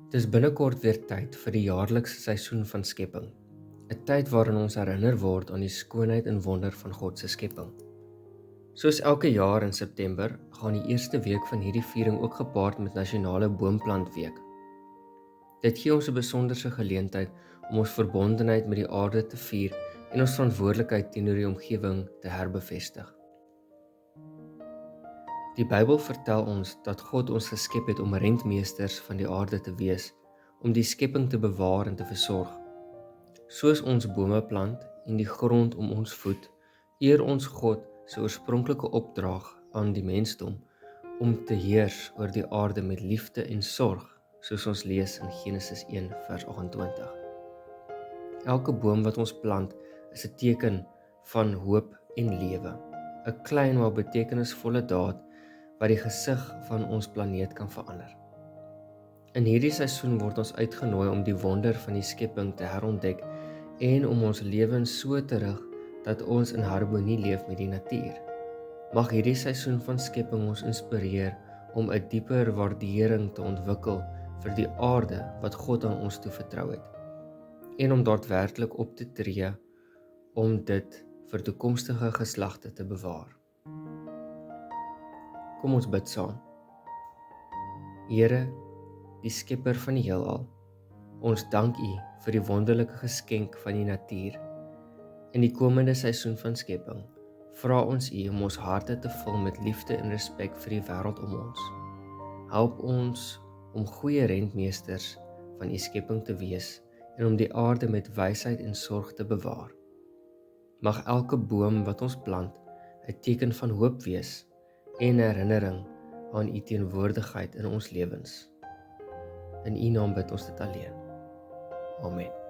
Dis binnekort weer tyd vir die jaarlikse seisoen van skepping. 'n Tyd waarin ons herinner word aan die skoonheid en wonder van God se skepping. Soos elke jaar in September, gaan die eerste week van hierdie viering ook gepaard met Nasionale Boomplantweek. Dit gee ons 'n besonderse geleentheid om ons verbondenheid met die aarde te vier en ons verantwoordelikheid teenoor die omgewing te herbevestig. Die Bybel vertel ons dat God ons geskep het om rentmeesters van die aarde te wees, om die skepping te bewaar en te versorg. Soos ons bome plant en die grond om ons voed, eer ons God se oorspronklike opdrag aan die mensdom om te heers oor die aarde met liefde en sorg, soos ons lees in Genesis 1 vers 28. Elke boom wat ons plant is 'n teken van hoop en lewe, 'n klein maar betekenisvolle daad wat die gesig van ons planeet kan verander. In hierdie seisoen word ons uitgenooi om die wonder van die skepping te herontdek en om ons lewens so te rig dat ons in harmonie leef met die natuur. Mag hierdie seisoen van skepping ons inspireer om 'n dieper waardering te ontwikkel vir die aarde wat God aan ons toevertrou het en om daadwerklik op te tree om dit vir toekomstige geslagte te bewaar. Kom ons bid saam. Here, die skepper van die heelal, ons dank U vir die wonderlike geskenk van die natuur. In die komende seisoen van skepping, vra ons U om ons harte te vul met liefde en respek vir die wêreld om ons. Help ons om goeie rentmeesters van U skepping te wees en om die aarde met wysheid en sorg te bewaar. Mag elke boom wat ons plant 'n teken van hoop wees en 'n herinnering aan U teenwoordigheid in ons lewens. In U naam bid ons dit alleen. Amen.